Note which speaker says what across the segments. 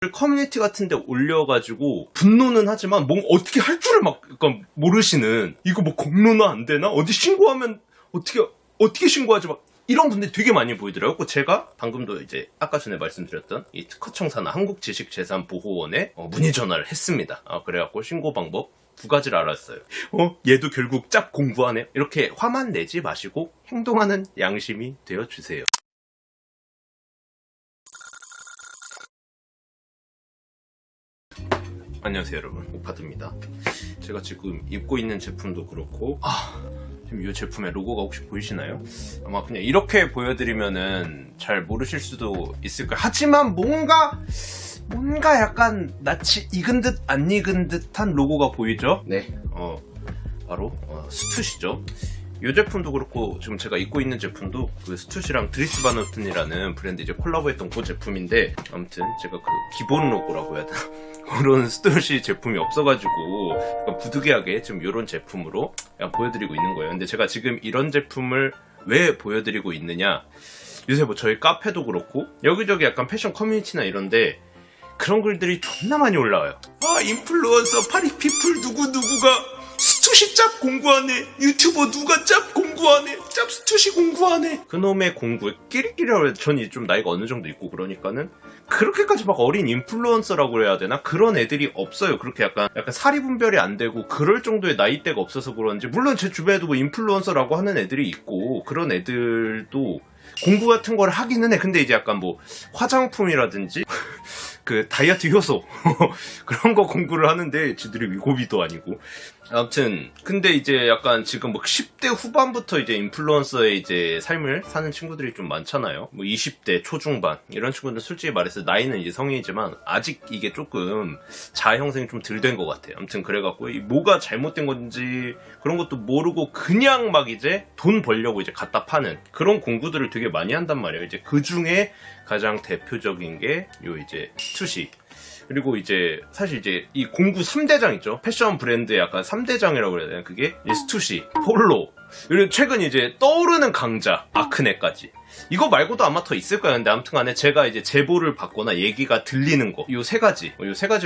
Speaker 1: 분들이 커뮤니티 같은 데 올려가지고 분노는 하지만 뭔가 어떻게 할 줄을 막 약간 모르시는, 이거 뭐 공론화 안 되나? 어디 신고하면 어떻게 신고하지? 막 이런 분들이 되게 많이 보이더라고요. 제가 방금도 이제 아까 전에 말씀드렸던 이 특허청사나 한국지식재산보호원에 문의 전화를 했습니다. 그래갖고 신고 방법 2가지를 알았어요. 얘도 결국 짭 공부하네. 이렇게 화만 내지 마시고 행동하는 양심이 되어주세요. 안녕하세요 여러분, 오파드입니다. 제가 지금 입고 있는 제품도 그렇고 지금 이 제품의 로고가 혹시 보이시나요? 아마 그냥 이렇게 보여드리면은 잘 모르실 수도 있을 거예요. 하지만 뭔가 약간 낯이 익은 듯 안 익은 듯한 로고가 보이죠? 네. 바로 스투시죠. 이 제품도 그렇고 지금 제가 입고 있는 제품도 그 스투시랑 드리스 바노튼이라는 브랜드 이제 콜라보했던 그 제품인데, 아무튼 제가 그 기본 로고라고 해야 되나? 그런 스투시 제품이 없어가지고 부득이하게 지금 이런 제품으로 보여드리고 있는 거예요. 근데 제가 지금 이런 제품을 왜 보여드리고 있느냐, 요새 뭐 저희 카페도 그렇고 여기저기 약간 패션 커뮤니티나 이런데 그런 글들이 존나 많이 올라와요. 인플루언서 파리피플 누구누구가 스투시 짭 공부하네, 유튜버 누가 짭 공부하네, 짭 스투시 공부하네. 그놈의 공부에 끼리끼리라고 해도 저는 좀 나이가 어느 정도 있고 그러니까는 그렇게까지 막 어린 인플루언서라고 해야 되나? 그런 애들이 없어요. 그렇게 약간 사리 분별이 안 되고 그럴 정도의 나이대가 없어서 그런지, 물론 제 주변에도 뭐 인플루언서라고 하는 애들이 있고 그런 애들도 공부 같은 걸 하기는 해. 근데 이제 약간 뭐 화장품이라든지 그 다이어트 효소 그런 거 공부를 하는데 지들이 위고비도 아니고. 아무튼 근데 이제 약간 지금 뭐 10대 후반부터 이제 인플루언서의 이제 삶을 사는 친구들이 좀 많잖아요. 뭐 20대 초중반 이런 친구들 솔직히 말해서 나이는 이제 성인이지만 아직 이게 조금 자아 형성이 좀 덜 된 것 같아요. 아무튼 그래갖고 뭐가 잘못된 건지 그런 것도 모르고 그냥 막 이제 돈 벌려고 이제 갖다 파는 그런 공부들을 되게 많이 한단 말이에요. 이제 그 중에 가장 대표적인 게 요 이제 스투시. 그리고 이제 사실 이제 이 공구 3대장 있죠. 패션 브랜드의 약간 3대장이라고 그래야 되나? 그게 스투시, 폴로, 그리고 최근 이제 떠오르는 강자 아크네까지. 이거 말고도 아마 더 있을 거예요. 근데 아무튼 간에 제가 이제 제보를 받거나 얘기가 들리는 거, 요 세 가지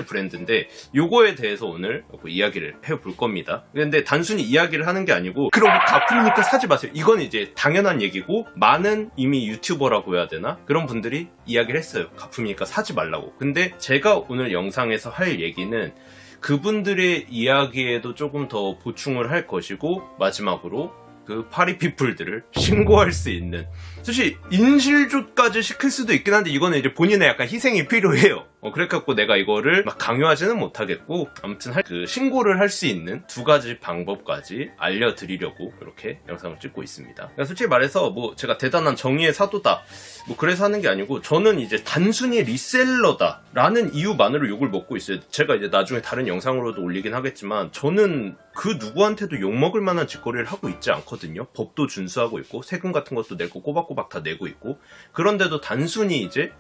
Speaker 1: 브랜드인데 요거에 대해서 오늘 이야기를 해볼 겁니다. 근데 단순히 이야기를 하는 게 아니고 그럼 가품이니까 사지 마세요, 이건 이제 당연한 얘기고, 많은 이미 유튜버라고 해야 되나? 그런 분들이 이야기를 했어요. 가품이니까 사지 말라고. 근데 제가 오늘 영상에서 할 얘기는 그분들의 이야기에도 조금 더 보충을 할 것이고, 마지막으로 그 파리피플들을 신고할 수 있는, 사실 인실조까지 시킬 수도 있긴 한데 이거는 이제 본인의 약간 희생이 필요해요. 그래갖고 내가 이거를 막 강요하지는 못하겠고, 아무튼 그 신고를 할 수 있는 2가지 방법까지 알려드리려고 이렇게 영상을 찍고 있습니다. 그러니까 솔직히 말해서 뭐 제가 대단한 정의의 사도다 뭐 그래서 하는 게 아니고, 저는 이제 단순히 리셀러다 라는 이유만으로 욕을 먹고 있어요. 제가 이제 나중에 다른 영상으로도 올리긴 하겠지만 저는 그 누구한테도 욕먹을 만한 짓거리를 하고 있지 않거든요. 법도 준수하고 있고 세금 같은 것도 내고 꼬박꼬박 다 내고 있고, 그런데도 단순히 이제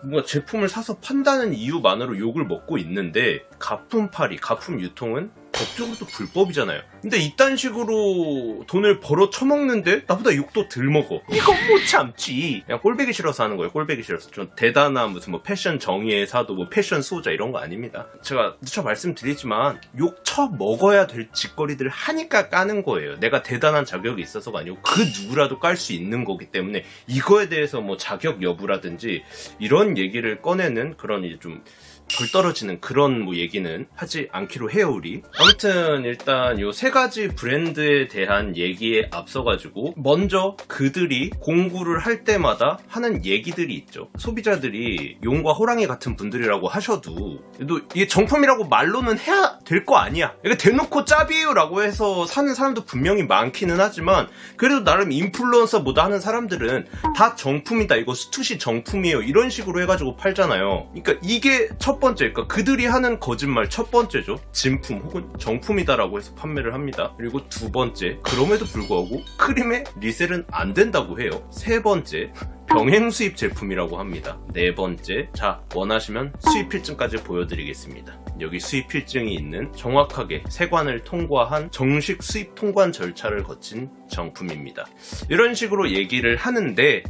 Speaker 1: 뭔가 제품을 사서 판다는 이유만으로 욕을 먹고 있는데, 가품팔이, 가품 유통은 법적으로도 불법이잖아요. 근데 이딴 식으로 돈을 벌어 처먹는데 나보다 욕도 덜 먹어. 이거 못 참지. 그냥 꼴배기 싫어서 하는 거예요. 꼴배기 싫어서. 좀 대단한 무슨 뭐 패션 정의의 사도, 뭐 패션 수호자 이런 거 아닙니다. 제가 누차 말씀드리지만 욕 처먹어야 될 짓거리들을 하니까 까는 거예요. 내가 대단한 자격이 있어서가 아니고 그 누구라도 깔 수 있는 거기 때문에, 이거에 대해서 뭐 자격 여부라든지 이런 얘기를 꺼내는 그런 이제 좀 불 떨어지는 그런 뭐 얘기는 하지 않기로 해요, 우리. 아무튼 일단 요 3가지 브랜드에 대한 얘기에 앞서가지고 먼저 그들이 공구를 할 때마다 하는 얘기들이 있죠. 소비자들이 용과 호랑이 같은 분들이라고 하셔도 이게 정품이라고 말로는 해야 될 거 아니야. 이게 대놓고 짭이에요 라고 해서 사는 사람도 분명히 많기는 하지만, 그래도 나름 인플루언서보다 하는 사람들은 다 정품이다, 이거 스투시 정품이에요 이런 식으로 해가지고 팔잖아요. 그러니까 이게 첫 번째, 그러니까 그들이 하는 거짓말 첫 번째죠. 진품 혹은 정품이다라고 해서 판매를 합니다. 그리고 2번째, 그럼에도 불구하고 크림의 리셀은 안 된다고 해요. 3번째, 병행 수입 제품이라고 합니다. 네 번째, 자 원하시면 수입 필증까지 보여드리겠습니다. 여기 수입 필증이 있는 정확하게 세관을 통과한 정식 수입 통관 절차를 거친 정품입니다. 이런 식으로 얘기를 하는데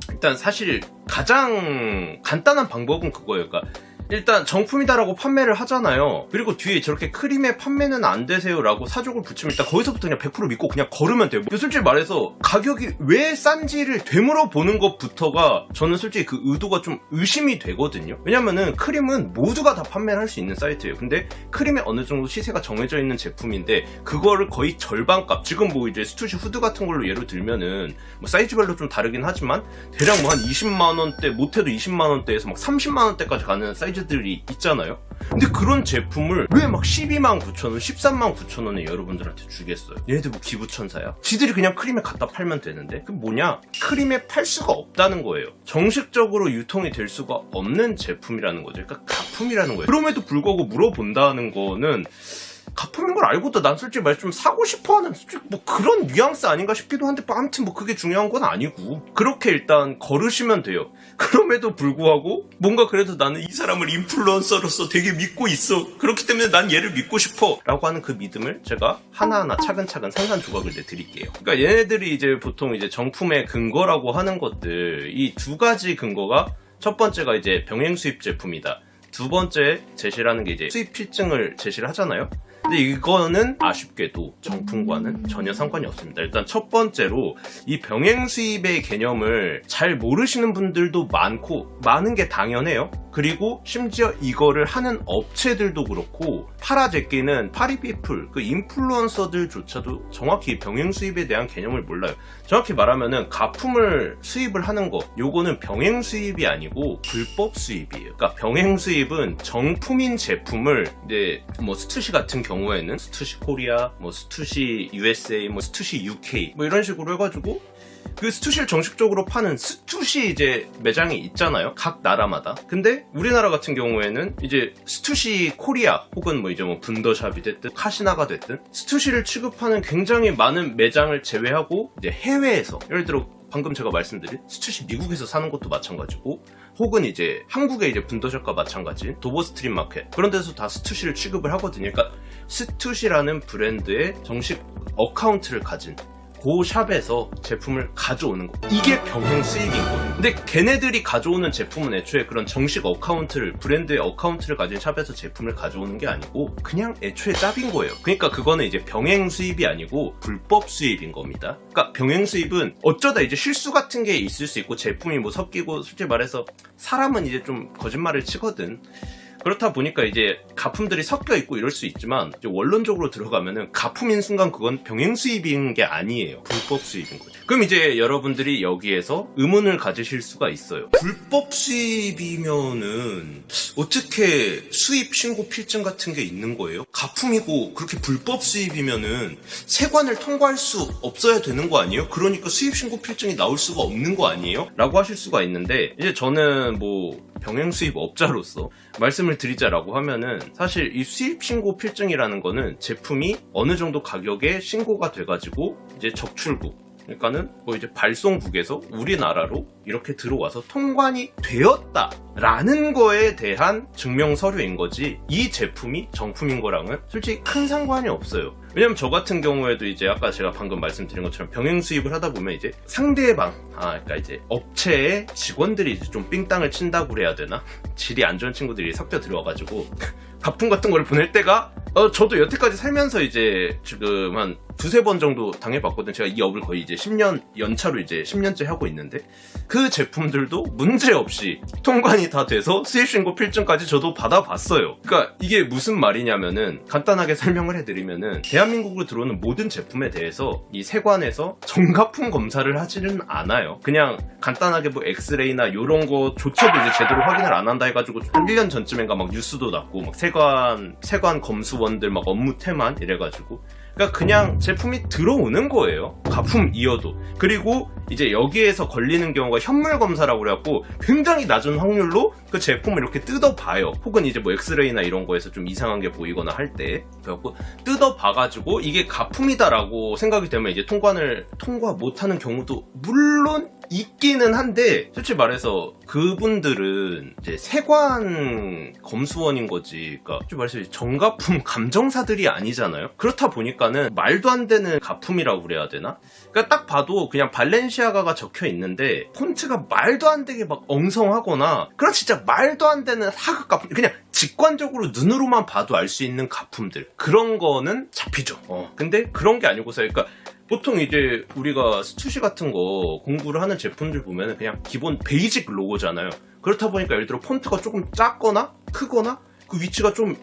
Speaker 1: 일단 사실 가장 간단한 방법은 그거예요. 그러니까 일단 정품이다라고 판매를 하잖아요. 그리고 뒤에 저렇게 크림에 판매는 안 되세요 라고 사족을 붙이면 일단 거기서부터 그냥 100% 믿고 그냥 걸으면 돼요. 솔직히 말해서 가격이 왜 싼지를 되물어 보는 것부터가 저는 솔직히 그 의도가 좀 의심이 되거든요. 왜냐면은 크림은 모두가 다 판매를 할 수 있는 사이트예요. 근데 크림에 어느 정도 시세가 정해져 있는 제품인데 그거를 거의 절반값, 지금 뭐 이제 스투시 후드 같은 걸로 예를 들면은 뭐 사이즈별로 좀 다르긴 하지만 대략 뭐 한 20만원대, 못해도 20만원대에서 막 30만원대까지 가는 사이즈들이 있잖아요. 근데 그런 제품을 왜 막 12만 9천원, 13만 9천원에 여러분들한테 주겠어요? 얘네들 뭐 기부천사야? 지들이 그냥 크림에 갖다 팔면 되는데 그 뭐냐? 크림에 팔 수가 없다는 거예요. 정식적으로 유통이 될 수가 없는 제품이라는 거죠. 그러니까 가품이라는 거예요. 그럼에도 불구하고 물어본다는 거는 가품인 걸 알고도 난 솔직히 말 좀 사고 싶어하는 솔직히 뭐 그런 뉘앙스 아닌가 싶기도 한데 아무튼 뭐 그게 중요한 건 아니고 그렇게 일단 걸으시면 돼요. 그럼에도 불구하고 뭔가 그래도 나는 이 사람을 인플루언서로서 되게 믿고 있어, 그렇기 때문에 난 얘를 믿고 싶어 라고 하는 그 믿음을 제가 하나하나 차근차근 산산조각을 내드릴게요. 그러니까 얘네들이 이제 보통 이제 정품의 근거라고 하는 것들, 이 두 가지 근거가, 첫 번째가 이제 병행 수입 제품이다, 두 번째 제시라는 게 이제 수입 필증을 제시를 하잖아요. 근데 이거는 아쉽게도 정품과는 전혀 상관이 없습니다. 일단 첫 번째로 이 병행 수입의 개념을 잘 모르시는 분들도 많은 게 당연해요. 그리고 심지어 이거를 하는 업체들도 그렇고 팔아제끼는 파리피플, 그 인플루언서들조차도 정확히 병행 수입에 대한 개념을 몰라요. 정확히 말하면은 가품을 수입을 하는 거, 요거는 병행 수입이 아니고 불법 수입이에요. 그러니까 병행 수입은 정품인 제품을 이제 뭐 스투시 같은 경우에는 스투시 코리아, 뭐 스투시 USA, 뭐 스투시 UK 뭐 이런 식으로 해가지고 그 스투시를 정식적으로 파는 스투시 이제 매장이 있잖아요. 각 나라마다. 근데 우리나라 같은 경우에는 이제 스투시 코리아 혹은 뭐 이제 뭐 분더샵이 됐든 카시나가 됐든 스투시를 취급하는 굉장히 많은 매장을 제외하고 이제 해외에서, 예를 들어 방금 제가 말씀드린 스투시 미국에서 사는 것도 마찬가지고, 혹은 이제 한국의 이제 분더샵과 마찬가지인 도보 스트릿 마켓, 그런 데서 다 스투시를 취급을 하거든요. 그러니까 스투시라는 브랜드의 정식 어카운트를 가진 그 샵에서 제품을 가져오는 거, 이게 병행 수입인 거예요. 근데 걔네들이 가져오는 제품은 애초에 그런 정식 어카운트를, 브랜드의 어카운트를 가진 샵에서 제품을 가져오는 게 아니고 그냥 애초에 짭인 거예요. 그러니까 그거는 이제 병행 수입이 아니고 불법 수입인 겁니다. 그러니까 병행 수입은 어쩌다 이제 실수 같은 게 있을 수 있고 제품이 뭐 섞이고, 솔직히 말해서 사람은 이제 좀 거짓말을 치거든. 그렇다 보니까 이제 가품들이 섞여 있고 이럴 수 있지만 이제 원론적으로 들어가면은 가품인 순간 그건 병행 수입인 게 아니에요. 불법 수입인 거죠. 그럼 이제 여러분들이 여기에서 의문을 가지실 수가 있어요. 불법 수입이면은 어떻게 수입 신고 필증 같은 게 있는 거예요? 가품이고 그렇게 불법 수입이면은 세관을 통과할 수 없어야 되는 거 아니에요? 그러니까 수입 신고 필증이 나올 수가 없는 거 아니에요? 라고 하실 수가 있는데, 이제 저는 뭐 병행 수입 업자로서 말씀을 드리자라고 하면은, 사실 이 수입 신고 필증이라는 거는 제품이 어느 정도 가격에 신고가 돼가지고 이제 적출국, 그러니까는 뭐 이제 발송국에서 우리나라로 이렇게 들어와서 통관이 되었다라는 거에 대한 증명 서류인 거지, 이 제품이 정품인 거랑은 솔직히 큰 상관이 없어요. 왜냐면 저 같은 경우에도 이제 아까 제가 방금 말씀드린 것처럼 병행 수입을 하다 보면 이제 상대방, 그러니까 이제 업체의 직원들이 이제 좀 삥땅을 친다고 그래야 되나? 질이 안 좋은 친구들이 섞여 들어와가지고 가품 같은 걸 보낼 때가, 저도 여태까지 살면서 이제 지금 한 두세 번 정도 당해봤거든. 제가 이 업을 거의 이제 10년, 연차로 이제 10년째 하고 있는데, 그 제품들도 문제없이 통관이 다 돼서 수입신고 필증까지 저도 받아봤어요. 그러니까 이게 무슨 말이냐면은, 간단하게 설명을 해드리면은, 대한민국으로 들어오는 모든 제품에 대해서 이 세관에서 정가품 검사를 하지는 않아요. 그냥 간단하게 뭐 엑스레이나 요런 거조차도 이제 제대로 확인을 안 한다 해가지고 한 1년 전쯤인가 막 뉴스도 났고, 막 세관 검수원들 막 업무 태만 이래가지고, 그러니까 그냥 제품이 들어오는 거예요. 가품이어도. 그리고 이제 여기에서 걸리는 경우가 현물 검사라고 그래갖고 굉장히 낮은 확률로 그 제품을 이렇게 뜯어봐요. 혹은 이제 뭐 엑스레이나 이런 거에서 좀 이상한 게 보이거나 할 때 그래갖고 뜯어봐가지고 이게 가품이다라고 생각이 되면 이제 통과 못하는 경우도 물론 있기는 한데, 솔직히 말해서 그분들은 이제 세관 검수원인 거지. 그러니까 솔직히 말해서 정가품 감정사들이 아니잖아요. 그렇다 보니까는 말도 안 되는 가품이라고 그래야 되나? 그러니까 딱 봐도 그냥 발렌시아가가 적혀 있는데 폰트가 말도 안 되게 막 엉성하거나 그런 진짜 말도 안 되는 하급 가품, 그냥 직관적으로 눈으로만 봐도 알 수 있는 가품들, 그런 거는 잡히죠. 근데 그런 게 아니고서, 그러니까 보통 이제 우리가 스투시 같은 거 공부를 하는 제품들 보면은 그냥 기본 베이직 로고잖아요. 그렇다 보니까 예를 들어 폰트가 조금 작거나 크거나 그 위치가 좀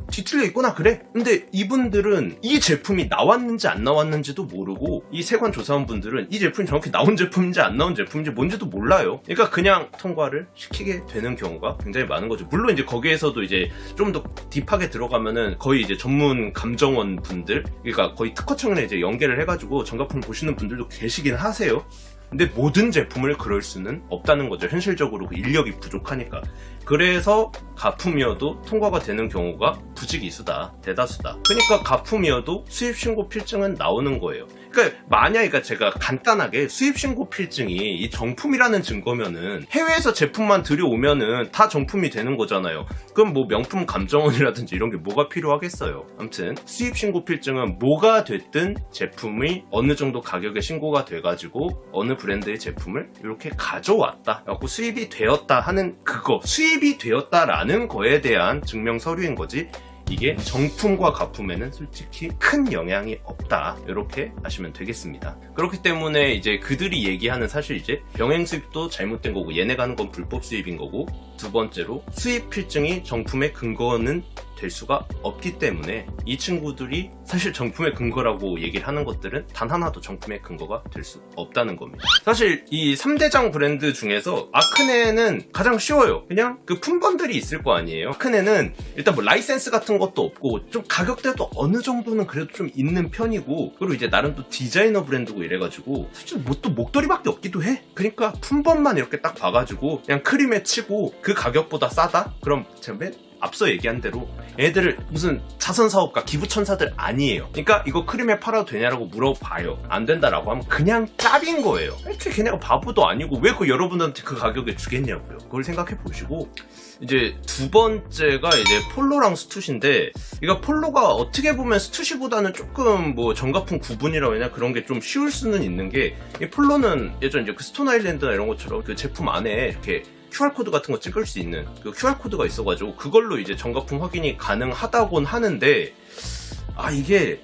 Speaker 1: 뒤틀려 있거나 그래. 근데 이분들은 이 제품이 나왔는지 안 나왔는지도 모르고, 이 세관 조사원분들은 이 제품이 정확히 나온 제품인지 안 나온 제품인지 뭔지도 몰라요. 그러니까 그냥 통과를 시키게 되는 경우가 굉장히 많은 거죠. 물론 이제 거기에서도 이제 좀 더 딥하게 들어가면은 거의 이제 전문 감정원 분들, 그러니까 거의 특허청에 이제 연계를 해가지고 정가품을 보시는 분들도 계시긴 하세요. 근데 모든 제품을 그럴 수는 없다는 거죠. 현실적으로 그 인력이 부족하니까. 그래서 가품이어도 통과가 되는 경우가 부지기수다, 대다수다. 그러니까 가품이어도 수입신고 필증은 나오는 거예요. 그러니까 만약에 제가 간단하게 수입신고 필증이 이 정품이라는 증거면은 해외에서 제품만 들여오면은 다 정품이 되는 거잖아요. 그럼 뭐 명품 감정원이라든지 이런 게 뭐가 필요하겠어요. 아무튼 수입신고 필증은 뭐가 됐든 제품이 어느 정도 가격에 신고가 돼가지고 어느 브랜드의 제품을 이렇게 가져왔다, 그래갖고 수입이 되었다 하는 그거, 수입이 되었다라는 거에 대한 증명 서류인 거지, 이게 정품과 가품에는 솔직히 큰 영향이 없다, 이렇게 아시면 되겠습니다. 그렇기 때문에 이제 그들이 얘기하는, 사실 이제 병행 수입도 잘못된 거고 얘네가 하는 건 불법 수입인 거고, 두 번째로 수입 필증이 정품의 근거는 될 수가 없기 때문에 이 친구들이 사실 정품의 근거라고 얘기를 하는 것들은 단 하나도 정품의 근거가 될 수 없다는 겁니다. 사실 이 3대장 브랜드 중에서 아크네는 가장 쉬워요. 그냥 그 품번들이 있을 거 아니에요. 아크네는 일단 뭐 라이센스 같은 것도 없고 좀 가격대도 어느 정도는 그래도 좀 있는 편이고, 그리고 이제 나름 또 디자이너 브랜드고 이래가지고 사실 뭐 또 목도리밖에 없기도 해. 그러니까 품번만 이렇게 딱 봐가지고 그냥 크림에 치고 그 가격보다 싸다? 그럼 제가 맨 앞서 얘기한 대로 애들을 무슨 자선사업가 기부천사들 아니에요. 그러니까 이거 크림에 팔아도 되냐라고 물어봐요. 안 된다라고 하면 그냥 짭인 거예요. 이렇게 걔네가 바보도 아니고 왜 그 여러분한테 그 가격에 주겠냐고요. 그걸 생각해 보시고, 이제 두 번째가 이제 폴로랑 스투시인데, 그러니까 폴로가 어떻게 보면 스투시보다는 조금 뭐 정가품 구분이라고 해야 그런 게 좀 쉬울 수는 있는 게, 이 폴로는 예전 이제 그 스톤 아일랜드나 이런 것처럼 그 제품 안에 이렇게 QR코드 같은 거 찍을 수 있는 그 QR코드가 있어가지고 그걸로 이제 정가품 확인이 가능하다곤 하는데, 이게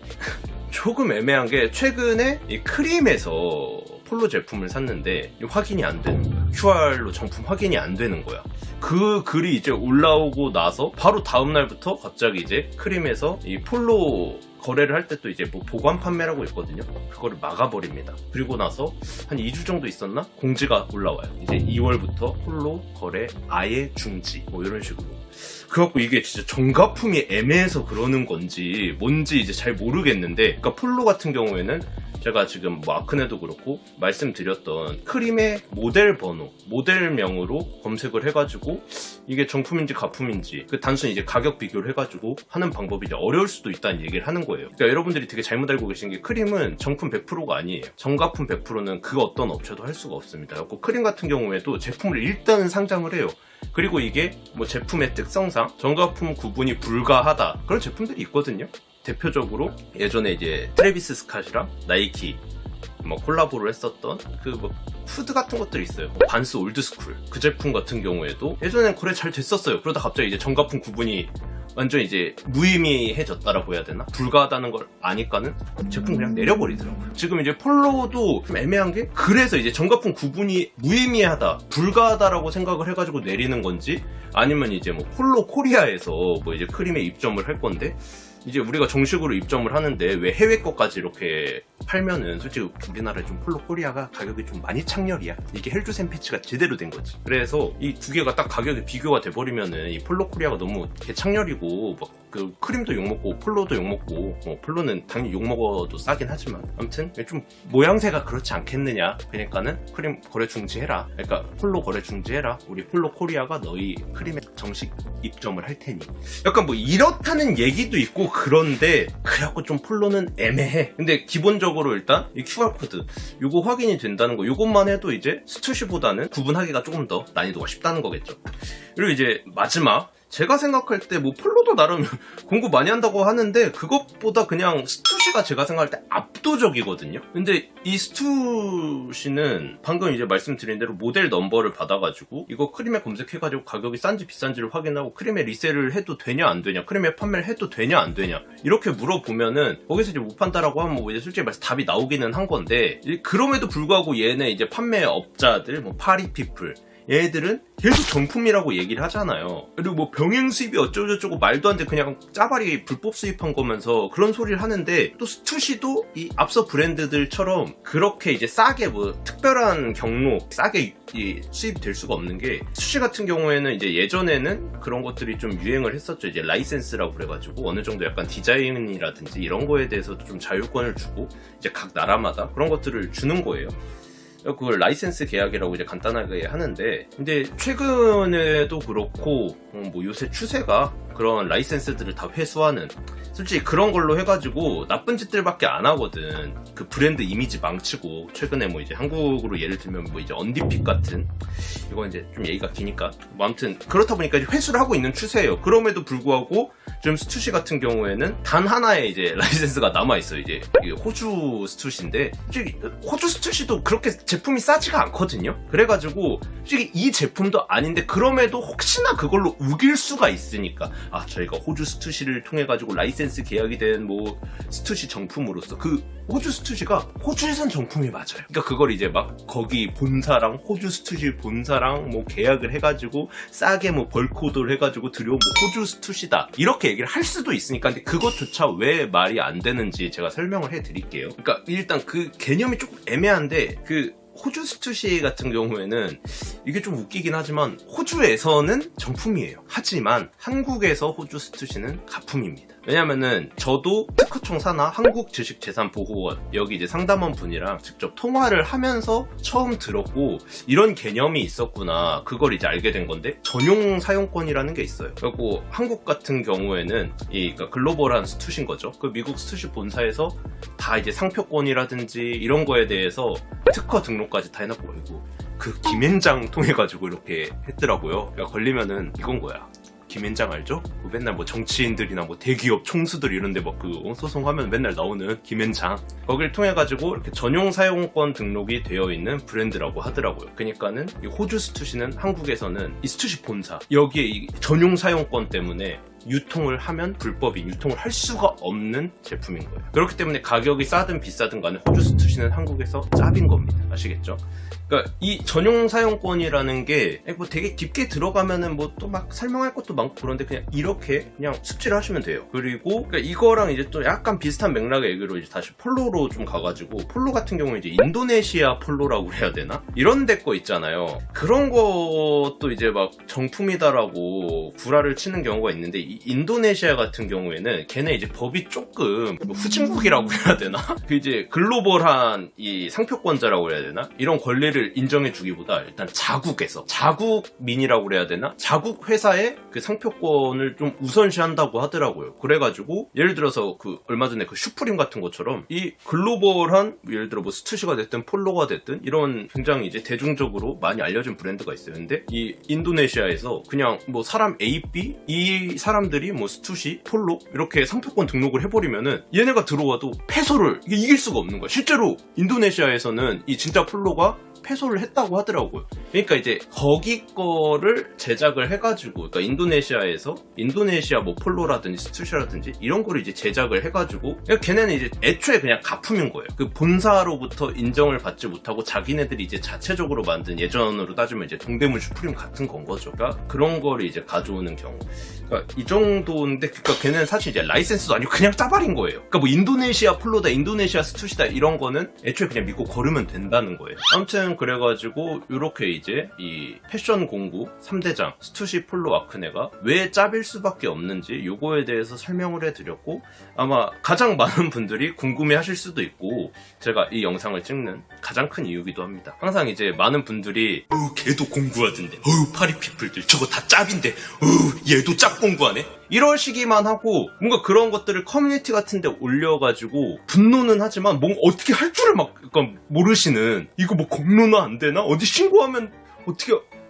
Speaker 1: 조금 애매한 게, 최근에 이 크림에서 폴로 제품을 샀는데 확인이 안 되는 거야. QR로 정품 확인이 안 되는 거야. 그 글이 이제 올라오고 나서 바로 다음날부터 갑자기 이제 크림에서 이 폴로 거래를 할 때 또 이제 뭐 보관 판매라고 있거든요. 그거를 막아버립니다. 그리고 나서 한 2주 정도 있었나? 공지가 올라와요. 이제 2월부터 폴로 거래 아예 중지, 뭐 이런 식으로. 그래갖고 이게 진짜 정가품이 애매해서 그러는 건지 뭔지 이제 잘 모르겠는데, 그러니까 폴로 같은 경우에는 제가 지금 뭐 아크네도 그렇고 말씀드렸던 크림의 모델 번호, 모델명으로 검색을 해가지고 이게 정품인지 가품인지 그 단순히 이제 가격 비교를 해가지고 하는 방법이 이제 어려울 수도 있다는 얘기를 하는 거예요. 그러니까 여러분들이 되게 잘못 알고 계신 게, 크림은 정품 100%가 아니에요. 정가품 100%는 그 어떤 업체도 할 수가 없습니다. 그래서 크림 같은 경우에도 제품을 일단은 상장을 해요. 그리고 이게 뭐 제품의 특성상 정가품 구분이 불가하다, 그런 제품들이 있거든요. 대표적으로 예전에 이제 트래비스 스캇이랑 나이키 뭐 콜라보를 했었던 그 뭐 후드 같은 것들이 있어요. 반스 올드스쿨, 그 제품 같은 경우에도 예전엔 거래 잘 됐었어요. 그러다 갑자기 이제 정가품 구분이 완전 이제 무의미해졌다라고 해야 되나? 불가하다는 걸 아니까는 제품 그냥 내려버리더라고요. 지금 이제 폴로도 좀 애매한 게, 그래서 이제 정가품 구분이 무의미하다, 불가하다라고 생각을 해가지고 내리는 건지, 아니면 이제 뭐 폴로 코리아에서 뭐 이제 크림에 입점을 할 건데, 이제 우리가 정식으로 입점을 하는데 왜 해외 거까지 이렇게 팔면은 솔직히 우리나라에 좀 폴로 코리아가 가격이 좀 많이 창렬이야. 이게 헬조센 패치가 제대로 된 거지. 그래서 이 두 개가 딱 가격이 비교가 돼버리면은 이 폴로 코리아가 너무 개창렬이고 막 그 크림도 욕먹고 폴로도 욕먹고 폴로는 당연히 욕먹어도 싸긴 하지만 아무튼 좀 모양새가 그렇지 않겠느냐. 그러니까는 크림 거래 중지해라. 그러니까 폴로 거래 중지해라. 우리 폴로 코리아가 너희 크림에 정식 입점을 할 테니. 약간 뭐 이렇다는 얘기도 있고 그런데 그래갖고 좀 폴로는 애매해. 근데 기본적으로 일단 이 QR코드 요거 확인이 된다는 거 요것만 해도 이제 스투시보다는 구분하기가 조금 더 난이도가 쉽다는 거겠죠. 그리고 이제 마지막 제가 생각할 때 뭐 폴로도 나름 공부 많이 한다고 하는데 그것보다 그냥 스투시가 제가 생각할 때 압도적이거든요. 근데 이 스투시는 방금 이제 말씀드린 대로 모델 넘버를 받아가지고 이거 크림에 검색해가지고 가격이 싼지 비싼지를 확인하고 크림에 리셀을 해도 되냐 안 되냐, 크림에 판매를 해도 되냐 안 되냐 이렇게 물어보면은 거기서 이제 못 판다라고 하면 뭐 이제 솔직히 말해서 답이 나오기는 한 건데 그럼에도 불구하고 얘네 이제 판매업자들 뭐 파리피플 얘들은 계속 정품이라고 얘기를 하잖아요. 그리고 뭐 병행 수입이 어쩌고저쩌고 말도 안 돼 그냥 짜발이 불법 수입한 거면서 그런 소리를 하는데 또 스투시도 이 앞서 브랜드들처럼 그렇게 이제 싸게 뭐 특별한 경로 싸게 수입될 수가 없는 게 스투시 같은 경우에는 이제 예전에는 그런 것들이 좀 유행을 했었죠. 이제 라이센스라고 그래가지고 어느 정도 약간 디자인이라든지 이런 거에 대해서도 좀 자율권을 주고 이제 각 나라마다 그런 것들을 주는 거예요. 그걸 라이센스 계약이라고 이제 간단하게 하는데 근데 최근에도 그렇고 뭐 요새 추세가 그런 라이센스들을 다 회수하는 솔직히 그런 걸로 해가지고 나쁜 짓들밖에 안 하거든. 그 브랜드 이미지 망치고 최근에 뭐 이제 한국으로 예를 들면 뭐 이제 언디픽 같은 이거 이제 좀 얘기가 기니까 뭐 아무튼 그렇다 보니까 이제 회수를 하고 있는 추세예요. 그럼에도 불구하고 지금 스투시 같은 경우에는 단 하나의 이제 라이센스가 남아있어요. 이제 호주 스투시인데 솔직히 호주 스투시도 그렇게 제품이 싸지가 않거든요. 그래가지고 솔직히 이 제품도 아닌데 그럼에도 혹시나 그걸로 우길 수가 있으니까 아 저희가 호주 스투시를 통해 가지고 라이센스 계약이 된 뭐 스투시 정품으로서 그 호주 스투시가 호주에선 정품이 맞아요. 그러니까 그걸 이제 막 거기 본사랑 호주 스투시 본사랑 뭐 계약을 해가지고 싸게 뭐 벌코드를 해가지고 들여온 뭐 호주 스투시다 이렇게 얘기를 할 수도 있으니까 근데 그것조차 왜 말이 안 되는지 제가 설명을 해드릴게요. 그러니까 일단 그 개념이 조금 애매한데 그 호주 스투시 같은 경우에는 이게 좀 웃기긴 하지만 호주에서는 정품이에요. 하지만 한국에서 호주 스투시는 가품입니다. 왜냐면은 저도 특허청 산하 한국주식재산보호원 여기 이제 상담원 분이랑 직접 통화를 하면서 처음 들었고 이런 개념이 있었구나 그걸 이제 알게 된 건데 전용 사용권이라는 게 있어요. 그리고 한국 같은 경우에는 그러니까 글로벌한 스투시인 거죠. 그 미국 스투시 본사에서 다 이제 상표권이라든지 이런 거에 대해서 특허 등록까지 다 해놨고 그리고 그 김앤장 통해가지고 이렇게 했더라고요. 그러니까 걸리면은 이건 거야. 김앤장 알죠? 맨날 뭐 정치인들이나 뭐 대기업 총수들 이런데 막 그 소송하면 맨날 나오는 김앤장 거길 통해 가지고 이렇게 전용 사용권 등록이 되어 있는 브랜드라고 하더라고요. 그러니까는 이 호주 스투시는 한국에서는 이 스투시 본사 여기에 이 전용 사용권 때문에 유통을 하면 불법인 유통을 할 수가 없는 제품인 거예요. 그렇기 때문에 가격이 싸든 비싸든 간에 호주 스투시는 한국에서 짭인 겁니다. 아시겠죠? 그러니까 이 전용 사용권이라는 게 뭐 되게 깊게 들어가면은 뭐 또 막 설명할 것도 많고 그런데 그냥 이렇게 그냥 숙지를 하시면 돼요. 그리고 그러니까 이거랑 이제 또 약간 비슷한 맥락의 얘기로 이제 다시 폴로로 좀 가가지고 폴로 같은 경우는 이제 인도네시아 폴로라고 해야 되나? 이런 데 거 있잖아요. 그런 것도 이제 막 정품이다라고 구라를 치는 경우가 있는데 이 인도네시아 같은 경우에는 걔네 이제 법이 조금 후진국이라고 해야 되나? 그 이제 글로벌한 이 상표권자라고 해야 되나? 이런 권리를 인정해주기보다 일단 자국민이라고 그래야 되나? 자국 회사의 그 상표권을 좀 우선시한다고 하더라고요. 그래가지고 예를 들어서 그 얼마 전에 그 슈프림 같은 것처럼 이 글로벌한 예를 들어 뭐 스투시가 됐든 폴로가 됐든 이런 굉장히 이제 대중적으로 많이 알려진 브랜드가 있어요. 근데 이 인도네시아에서 그냥 뭐 사람 A, B 이 사람들이 뭐 스투시, 폴로 이렇게 상표권 등록을 해버리면은 얘네가 들어와도 패소를 이길 수가 없는 거야. 실제로 인도네시아에서는 이 진짜 폴로가 패소를 했다고 하더라고요. 그러니까 이제 거기 거를 제작을 해가지고, 그러니까 인도네시아 뭐 폴로라든지 스투시라든지 이런 거를 이제 제작을 해가지고, 그러니까 걔네는 이제 애초에 그냥 가품인 거예요. 그 본사로부터 인정을 받지 못하고 자기네들이 이제 자체적으로 만든, 예전으로 따지면 이제 동대문 슈프림 같은 건 거죠. 그러니까 그런 거를 이제 가져오는 경우. 그러니까 이 정도인데, 그러니까 걔는 사실 이제 라이센스도 아니고 그냥 짜발인 거예요. 그러니까 뭐 인도네시아 폴로다, 인도네시아 스투시다 이런 거는 애초에 그냥 믿고 걸으면 된다는 거예요. 아무튼 그래가지고 이렇게 이제 이 패션 공구 3대장 스투시, 폴로, 아크네가 왜 짭일 수밖에 없는지 요거에 대해서 설명을 해드렸고, 아마 가장 많은 분들이 궁금해하실 수도 있고, 제가 이 영상을 찍는 가장 큰 이유기도 합니다. 항상 이제 많은 분들이 걔도 공구하던데, 파리피플들 저거 다 짭인데, 얘도 짭 공구하네, 이러시기만 하고 뭔가 그런 것들을 커뮤니티 같은 데 올려가지고 분노는 하지만 뭔가 어떻게 할 줄을 막 약간 모르시는, 이거 뭐 공론화 안 되나? 어디 신고하면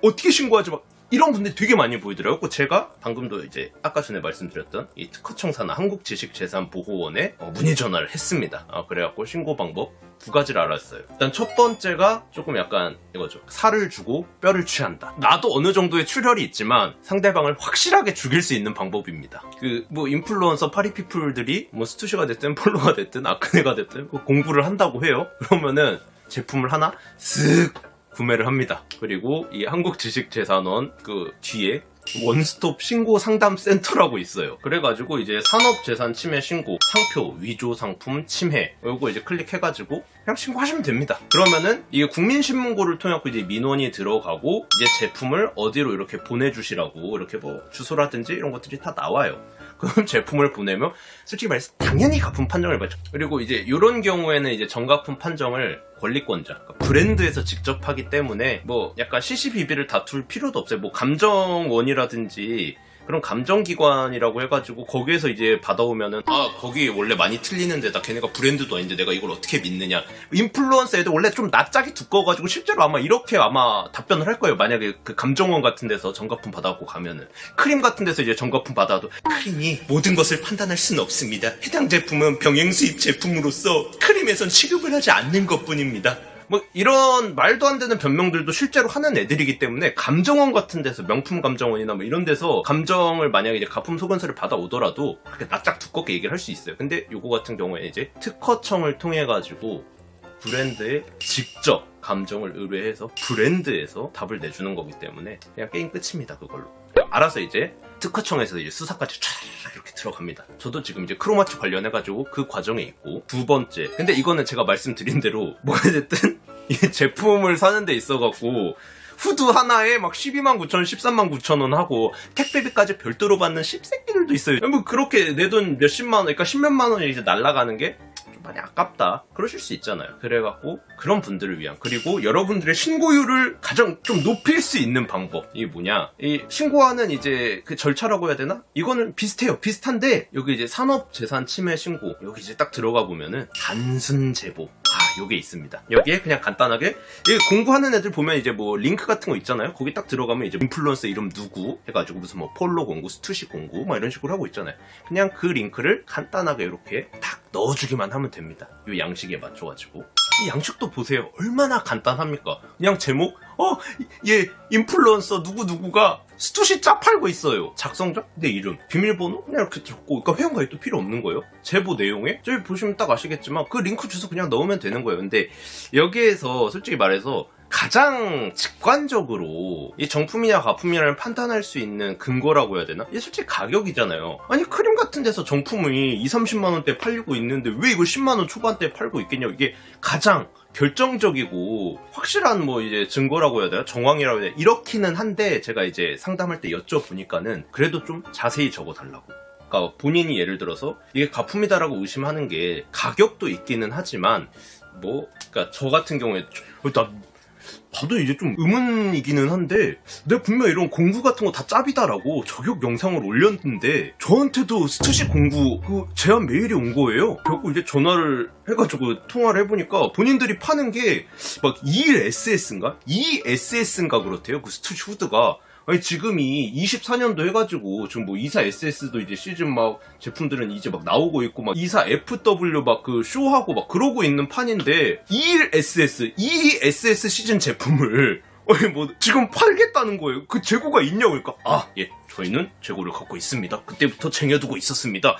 Speaker 1: 어떻게 신고하지? 막 이런 분들이 되게 많이 보이더라고요. 제가 방금도 이제 아까 전에 말씀드렸던 이 특허청사나 한국지식재산보호원에 문의 전화를 했습니다. 그래갖고 신고 방법 2가지를 알았어요. 일단 첫 번째가 조금 약간 이거죠. 살을 주고 뼈를 취한다. 나도 어느 정도의 출혈이 있지만 상대방을 확실하게 죽일 수 있는 방법입니다. 그 뭐 인플루언서 파리피플들이 뭐 스투시가 됐든 폴로가 됐든 아크네가 됐든 공부를 한다고 해요. 그러면은 제품을 하나 쓱 구매를 합니다. 그리고 이 한국지식재산원 그 뒤에 원스톱 신고 상담 센터라고 있어요. 그래가지고 이제 산업재산 침해 신고, 상표, 위조 상품 침해, 요거 이제 클릭해가지고 그냥 신고하시면 됩니다. 그러면은 이게 국민신문고를 통해 이제 민원이 들어가고, 이제 제품을 어디로 이렇게 보내주시라고 이렇게 뭐 주소라든지 이런 것들이 다 나와요. 그럼 제품을 보내면 솔직히 말해서 당연히 가품 판정을 받죠. 그리고 이제 이런 경우에는 이제 정가품 판정을 권리권자, 그러니까 브랜드에서 직접 하기 때문에 뭐 약간 시시비비를 다툴 필요도 없어요. 뭐 감정원이라든지 그런 감정기관이라고 해가지고 거기에서 이제 받아오면은 거기 원래 많이 틀리는데 나 걔네가 브랜드도 아닌데 내가 이걸 어떻게 믿느냐. 인플루언서 애들 원래 좀 낯짝이 두꺼워가지고 실제로 아마 이렇게 답변을 할 거예요. 만약에 그 감정원 같은 데서 정가품 받아갖고 가면은, 크림 같은 데서 이제 정가품 받아도 크림이 모든 것을 판단할 수는 없습니다. 해당 제품은 병행 수입 제품으로서 크림에선 취급을 하지 않는 것뿐입니다. 뭐 이런 말도 안 되는 변명들도 실제로 하는 애들이기 때문에, 감정원 같은 데서, 명품 감정원이나 뭐 이런 데서 감정을 만약에 이제 가품 소견서를 받아오더라도 그렇게 낯짝 두껍게 얘기를 할 수 있어요. 근데 요거 같은 경우에 이제 특허청을 통해 가지고 브랜드에 직접 감정을 의뢰해서 브랜드에서 답을 내주는 거기 때문에 그냥 게임 끝입니다. 그걸로 알아서 이제 특허청에서 이제 수사까지 쫙 이렇게 들어갑니다. 저도 지금 이제 크로마트 관련해가지고 그 과정에 있고. 2번째, 근데 이거는 제가 말씀드린 대로 뭐가 됐든 이 제품을 사는 데 있어갖고 후드 하나에 막 129,000원, 139,000원 하고 택배비까지 별도로 받는 씹새끼들도 있어요. 뭐 그렇게 내 돈 몇십만 원, 그러니까 10몇만 원이 이제 날아가는 게 많이 아깝다, 그러실 수 있잖아요. 그래갖고 그런 분들을 위한, 그리고 여러분들의 신고율을 가장 좀 높일 수 있는 방법, 이게 뭐냐, 이 신고하는 이제 그 절차라고 해야 되나? 이거는 비슷해요. 비슷한데 여기 이제 산업재산 침해 신고, 여기 이제 딱 들어가 보면은 단순 제보, 요게 있습니다. 여기에 그냥 간단하게 공부하는 애들 보면 이제 뭐 링크 같은 거 있잖아요. 거기 딱 들어가면 이제 인플루언서 이름 누구 해가지고 무슨 뭐 폴로 공구, 스투시 공구 뭐 이런 식으로 하고 있잖아요. 그냥 그 링크를 간단하게 이렇게 딱 넣어주기만 하면 됩니다. 요 양식에 맞춰가지고. 이 양식도 보세요. 얼마나 간단합니까? 그냥 제목, 얘 인플루언서 누구누구가 스투시 짜 팔고 있어요. 작성자, 내 이름, 비밀번호 그냥 이렇게 적고, 그러니까 회원가입도 필요 없는 거예요. 제보 내용에 저기 보시면 딱 아시겠지만 그 링크 주소 그냥 넣으면 되는 거예요. 근데 여기에서 솔직히 말해서 가장 직관적으로 이 정품이냐 가품이냐를 판단할 수 있는 근거라고 해야 되나? 이게 솔직히 가격이잖아요. 아니 크림 같은 데서 정품이 20-30만원대 팔리고 있는데 왜 이걸 10만원 초반대에 팔고 있겠냐. 이게 가장 결정적이고 확실한 뭐 이제 증거라고 해야 되나? 정황이라고 해야 되나? 이렇기는 한데, 제가 이제 상담할 때 여쭤보니까는 그래도 좀 자세히 적어달라고. 그러니까 본인이 예를 들어서 이게 가품이다라고 의심하는 게 가격도 있기는 하지만 그러니까 저 같은 경우에 나도 이제 좀 의문이기는 한데, 내가 분명 이런 공구 같은 거 다 짭이다라고 저격 영상을 올렸는데 저한테도 스투시 공구 그 제안 메일이 온 거예요. 결국 이제 전화를 해가지고 통화를 해보니까 본인들이 파는 게 막 21SS인가? 2SS인가 그렇대요. 그 스투시 후드가. 아니 지금이 24년도 해가지고 지금 뭐 24SS도 이제 시즌 막 제품들은 이제 막 나오고 있고 막 24FW 막 그 쇼하고 막 그러고 있는 판인데 21SS, 22SS 시즌 제품을 뭐 지금 팔겠다는 거예요. 그 재고가 있냐고. 그러니까 예, 저희는 재고를 갖고 있습니다. 그때부터 쟁여두고 있었습니다.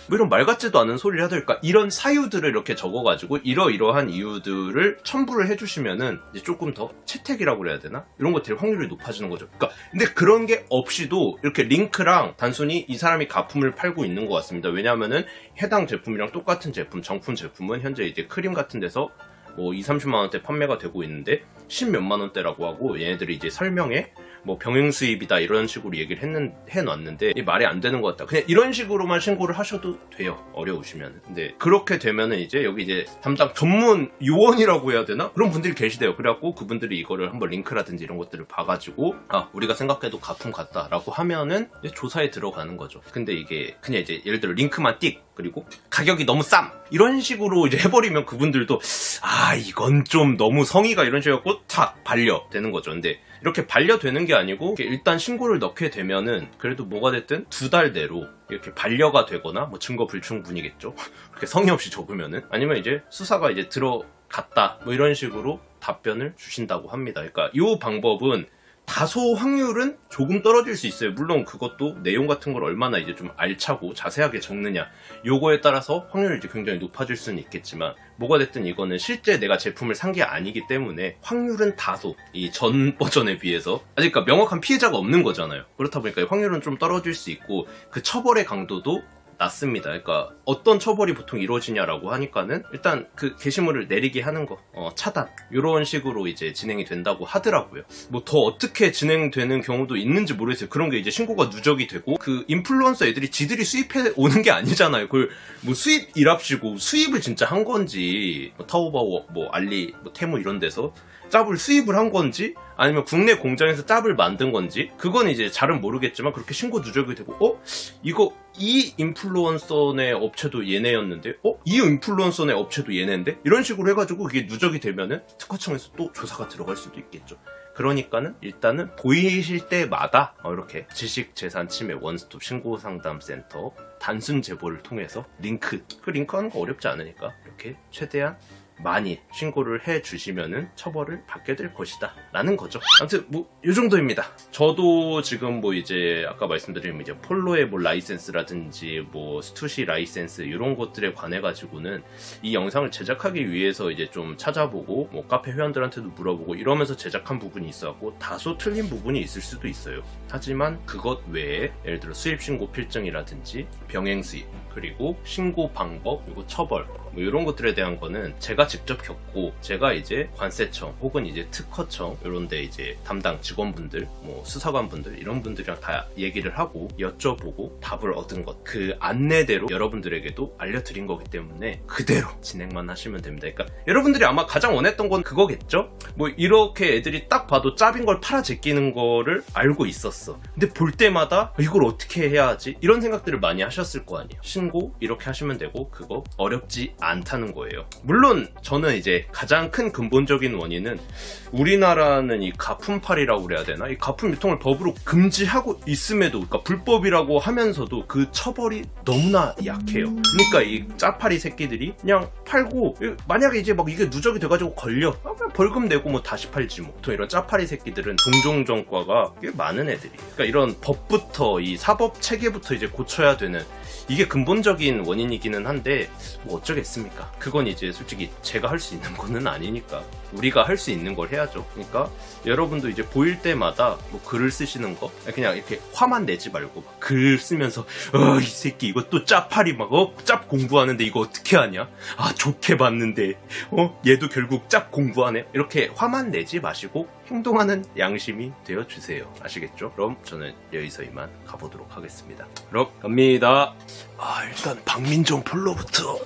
Speaker 1: 뭐 이런 말 같지도 않은 소리를 하더니까 이런 사유들을 이렇게 적어가지고 이러이러한 이유들을 첨부를 해주시면은 이제 조금 더 채택이라고 그래야 되나? 이런 것들이 확률이 높아지는 거죠. 그러니까 근데 그런 게 없이도 이렇게 링크랑 단순히 이 사람이 가품을 팔고 있는 것 같습니다. 왜냐하면은 해당 제품이랑 똑같은 제품, 정품 제품은 현재 이제 크림 같은 데서 뭐 20-30만 원대 판매가 되고 있는데 10몇만 원대라고 하고 얘네들이 이제 설명에 뭐 병행 수입이다 이런 식으로 얘기를 해놨는데 이 말이 안 되는 것 같다. 그냥 이런 식으로만 신고를 하셔도 돼요. 어려우시면. 근데 그렇게 되면은 이제 여기 이제 담당 전문 요원이라고 해야 되나? 그런 분들이 계시대요. 그래갖고 그분들이 이거를 한번 링크라든지 이런 것들을 봐가지고 우리가 생각해도 가품 같다라고 하면은 이제 조사에 들어가는 거죠. 근데 이게 그냥 이제 예를 들어 링크만 띡 그리고 가격이 너무 쌈 이런 식으로 이제 해버리면 그분들도 이건 좀 너무 성의가 이런 식으로 갖고 탁 반려되는 거죠. 근데 이렇게 반려되는 게 아니고 일단 신고를 넣게 되면은 그래도 뭐가 됐든 2달 내로 이렇게 반려가 되거나 뭐 증거 불충분이겠죠. 그렇게 성의 없이 적으면은 아니면 이제 수사가 이제 들어갔다 뭐 이런 식으로 답변을 주신다고 합니다. 그러니까 이 방법은 다소 확률은 조금 떨어질 수 있어요. 물론 그것도 내용 같은 걸 얼마나 이제 좀 알차고 자세하게 적느냐 요거에 따라서 확률이 이제 굉장히 높아질 수는 있겠지만 뭐가 됐든 이거는 실제 내가 제품을 산 게 아니기 때문에 확률은 다소 이 전 버전에 비해서 아직 그러니까 명확한 피해자가 없는 거잖아요. 그렇다 보니까 확률은 좀 떨어질 수 있고 그 처벌의 강도도 낮습니다. 그러니까 어떤 처벌이 보통 이루어지냐라고 하니까는 일단 그 게시물을 내리게 하는 거, 차단 이런 식으로 이제 진행이 된다고 하더라고요. 뭐 더 어떻게 진행되는 경우도 있는지 모르겠어요. 그런 게 이제 신고가 누적이 되고 그 인플루언서 애들이 지들이 수입해 오는 게 아니잖아요. 그걸 뭐 수입이랍시고 수입을 진짜 한 건지 뭐 타오바오, 뭐 알리, 뭐 테무 이런 데서 짭을 수입을 한 건지 아니면 국내 공장에서 짭을 만든 건지 그건 이제 잘은 모르겠지만 그렇게 신고 누적이 되고 이거 이 인플루언서네 업체도 얘네였는데 이 인플루언서네 업체도 얘네인데 이런 식으로 해가지고 이게 누적이 되면은 특허청에서 또 조사가 들어갈 수도 있겠죠. 그러니까는 일단은 보이실 때마다 이렇게 지식재산침해 원스톱 신고상담센터 단순 제보를 통해서 링크 하는 거 어렵지 않으니까 이렇게 최대한 많이 신고를 해주시면은 처벌을 받게 될 것이다 라는 거죠. 아무튼 뭐 이 정도입니다. 저도 지금 뭐 이제 아까 말씀드린 이제 폴로의 뭐 라이센스라든지 뭐 스투시 라이센스 이런 것들에 관해 가지고는 이 영상을 제작하기 위해서 이제 좀 찾아보고 뭐 카페 회원들한테도 물어보고 이러면서 제작한 부분이 있어갖고 다소 틀린 부분이 있을 수도 있어요. 하지만 그것 외에 예를 들어 수입신고 필증이라든지 병행수입 그리고 신고 방법 그리고 처벌 뭐 이런 것들에 대한 거는 제가 직접 겪고 제가 이제 관세청 혹은 이제 특허청 이런 데 이제 담당 직원분들 뭐 수사관분들 이런 분들이랑 다 얘기를 하고 여쭤보고 답을 얻은 것 그 안내대로 여러분들에게도 알려드린 거기 때문에 그대로 진행만 하시면 됩니다. 그러니까 여러분들이 아마 가장 원했던 건 그거겠죠? 뭐 이렇게 애들이 딱 봐도 짭인 걸 팔아 제끼는 거를 알고 있었어. 근데 볼 때마다 이걸 어떻게 해야 하지? 이런 생각들을 많이 하셨을 거 아니에요. 신고 이렇게 하시면 되고 그거 어렵지 않다는 거예요. 물론 저는 이제 가장 큰 근본적인 원인은 우리나라는 이 가품팔이라고 그래야 되나? 이 가품 유통을 법으로 금지하고 있음에도 그러니까 불법이라고 하면서도 그 처벌이 너무나 약해요. 그러니까 이 짜파리 새끼들이 그냥 팔고 만약에 이제 막 이게 누적이 돼가지고 걸려 그냥 벌금 내고 뭐 다시 팔지 뭐. 보통 이런 짜파리 새끼들은 동종전과가 꽤 많은 애들이 그러니까 이런 법부터 이 사법 체계부터 이제 고쳐야 되는 이게 근본적인 원인이기는 한데 뭐 어쩌겠습니까. 그건 이제 솔직히 제가 할 수 있는 거는 아니니까 우리가 할 수 있는 걸 해야죠. 그러니까 여러분도 이제 보일 때마다 뭐 글을 쓰시는 거 그냥 이렇게 화만 내지 말고 막 글 쓰면서 이 새끼 이거 또 짜파리 막 짭 공부하는데 이거 어떻게 하냐 좋게 봤는데 얘도 결국 짭 공부하네 이렇게 화만 내지 마시고 행동하는 양심이 되어주세요. 아시겠죠? 그럼 저는 여기서 이만 가보도록 하겠습니다. 그럼 갑니다. 일단 박민정 폴로부터